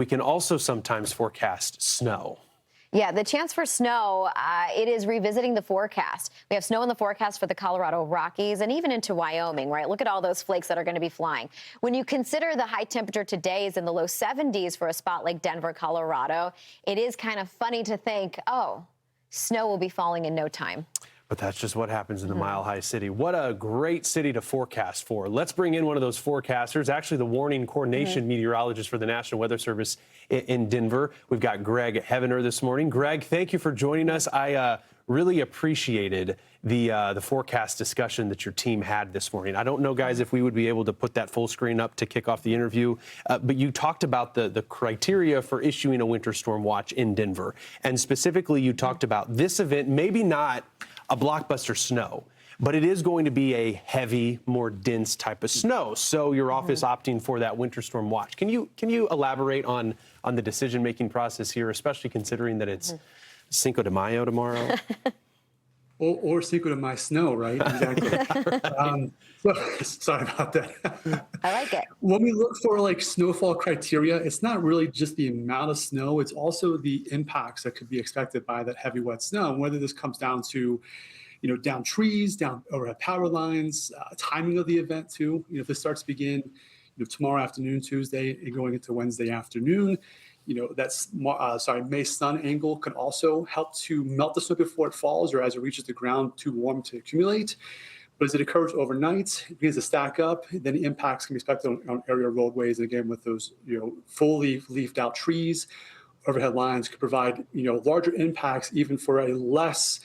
We can also sometimes forecast snow. Yeah, the chance for snow, it is revisiting the forecast. We have snow in the forecast for the Colorado Rockies and even into Wyoming, right? Look at all those flakes that are going to be flying. When you consider the high temperature today is in the low 70s for a spot like Denver, Colorado, it is kind of funny to think, oh, snow will be falling in no time. But that's just what happens in the Mile High City. What a great city to forecast for. Let's bring in one of those forecasters, actually the Warning Coordination Meteorologist for the National Weather Service in Denver. We've got Greg Heavener this morning. Greg, thank you for joining us. I really appreciated the forecast discussion that your team had this morning. I don't know, guys, if we would be able to put that full screen up to kick off the interview, but you talked about the criteria for issuing a winter storm watch in Denver. And specifically, you talked about this event, maybe not a blockbuster snow, but it is going to be a heavy, more dense type of snow. So your office opting for that winter storm watch. Can you elaborate on the decision-making process here, especially considering that it's Cinco de Mayo tomorrow? Or Cinco de Mayo snow, right? Exactly. Sorry about that. I like it. When we look for like snowfall criteria, it's not really just the amount of snow, it's also the impacts that could be expected by that heavy wet snow. And whether this comes down to, down trees, down overhead power lines, timing of the event too. If this starts to begin, tomorrow afternoon, Tuesday, and going into Wednesday afternoon, May sun angle can also help to melt the snow before it falls or as it reaches the ground too warm to accumulate. But as it occurs overnight, it begins to stack up, then the impacts can be expected on area roadways. And again, with those, fully leafed out trees, overhead lines could provide, larger impacts even for a less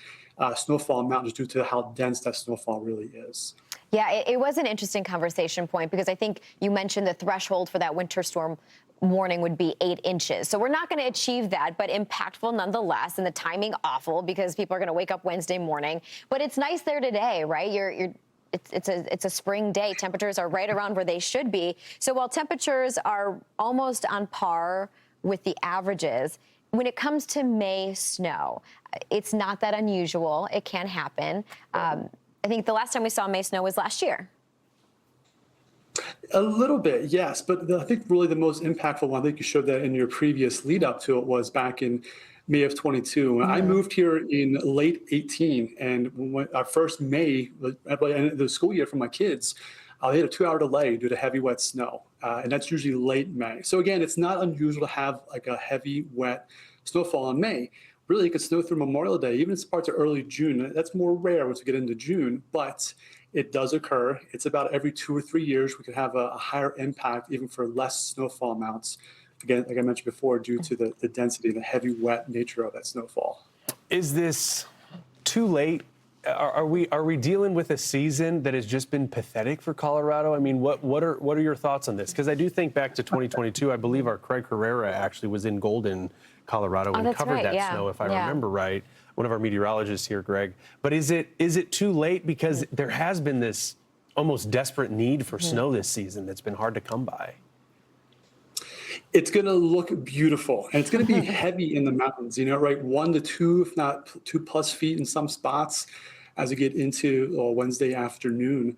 snowfall amount just due to how dense that snowfall really is. Yeah, it was an interesting conversation point because I think you mentioned the threshold for that winter storm warning would be 8 inches. So we're not going to achieve that, but impactful nonetheless. And the timing awful because people are going to wake up Wednesday morning. But it's nice there today, right? It's a spring day. Temperatures are right around where they should be. So while temperatures are almost on par with the averages, when it comes to May snow, it's not that unusual. It can happen. I think the last time we saw May snow was last year. A little bit, yes. But I think really the most impactful one, I think you showed that in your previous lead up to it, was back in May of 22. I moved here in late 18. And when our first May, at the end of the school year for my kids, they had a 2-hour delay due to heavy wet snow. And that's usually late May. So again, it's not unusual to have like a heavy wet snowfall in May. Really, it could snow through Memorial Day, even in parts of early June. That's more rare once we get into June, but it does occur. It's about every 2 or 3 years we could have a higher impact, even for less snowfall amounts. Again, like I mentioned before, due to the density, the heavy, wet nature of that snowfall. Is this too late? Are we dealing with a season that has just been pathetic for Colorado? I mean, what are your thoughts on this? Because I do think back to 2022. I believe our Craig Herrera actually was in Golden, Colorado, and covered that snow, if I remember right. One of our meteorologists here, Greg. But is it too late? Because there has been this almost desperate need for snow this season that's been hard to come by. It's going to look beautiful, and it's going to be heavy in the mountains, right? 1 to 2, if not 2+ feet in some spots as we get into Wednesday afternoon.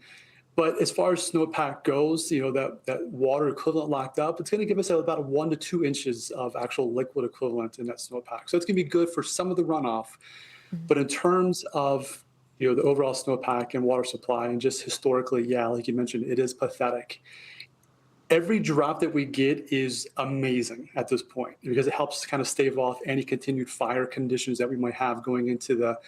But as far as snowpack goes, that water equivalent locked up, it's going to give us about 1 to 2 inches of actual liquid equivalent in that snowpack. So it's going to be good for some of the runoff. But in terms of the overall snowpack and water supply, and just historically, like you mentioned, it is pathetic. Every drop that we get is amazing at this point because it helps kind of stave off any continued fire conditions that we might have going into the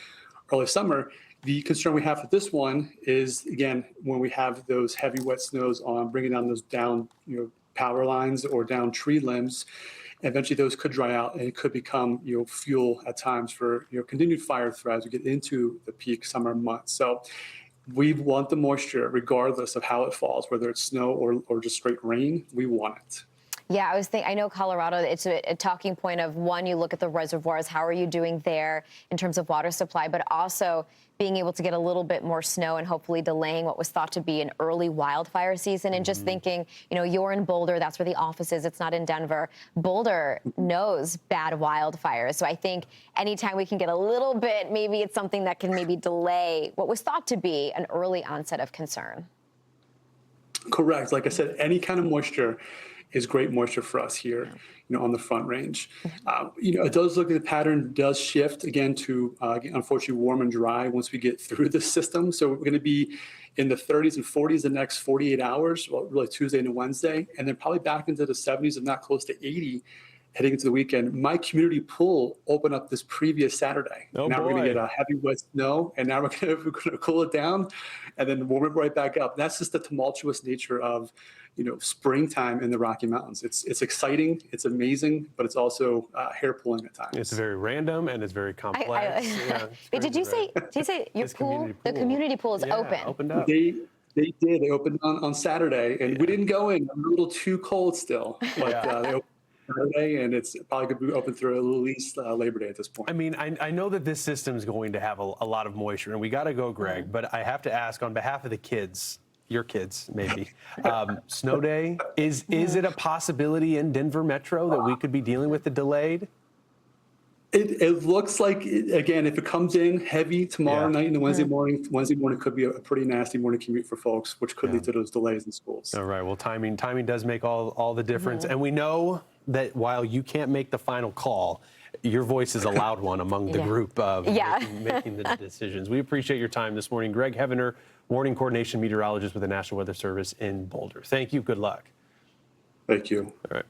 early summer. The concern we have with this one is, again, when we have those heavy wet snows on, bringing down those power lines or down tree limbs, eventually those could dry out and it could become, fuel at times for, continued fire threats as we get into the peak summer months. So we want the moisture regardless of how it falls, whether it's snow or just straight rain, we want it. Yeah, I know Colorado, it's a talking point of, one, you look at the reservoirs, how are you doing there in terms of water supply, but also being able to get a little bit more snow and hopefully delaying what was thought to be an early wildfire season. And just thinking, you're in Boulder, that's where the office is, it's not in Denver. Boulder knows bad wildfires. So I think anytime we can get a little bit, maybe it's something that can maybe delay what was thought to be an early onset of concern. Correct. Like I said, any kind of moisture is great moisture for us here, on the Front Range. It does look like the pattern does shift again to, unfortunately, warm and dry once we get through the system. So we're going to be in the 30s and 40s the next 48 hours, well, really Tuesday and Wednesday, and then probably back into the 70s, if not close to 80 heading into the weekend. My community pool opened up this previous Saturday. Oh, now we're going boy. to get a heavy wet snow, and now we're going to cool it down and then warm it right back up. That's just the tumultuous nature of, springtime in the Rocky Mountains. It's exciting, it's amazing, but it's also hair pulling at times. It's very random and it's very complex. Did you say your pool, the community pool is open? Opened up. They did. They opened on Saturday, and we didn't go in. I'm a little too cold still, but they opened Saturday, and it's probably going to be open through at least Labor Day at this point. I mean, I know that this system is going to have a lot of moisture, and we got to go, Greg, but I have to ask on behalf of the kids, your kids maybe, snow day, is it a possibility in Denver Metro that we could be dealing with the delayed? It looks like, again, if it comes in heavy tomorrow night and the Wednesday morning could be a pretty nasty morning commute for folks, which could lead to those delays in schools. All right. Well, timing does make all the difference. And we know that while you can't make the final call, your voice is a loud one among the group of making the decisions. We appreciate your time this morning. Greg Heavener, Warning Coordination Meteorologist with the National Weather Service in Boulder. Thank you. Good luck. Thank you. All right.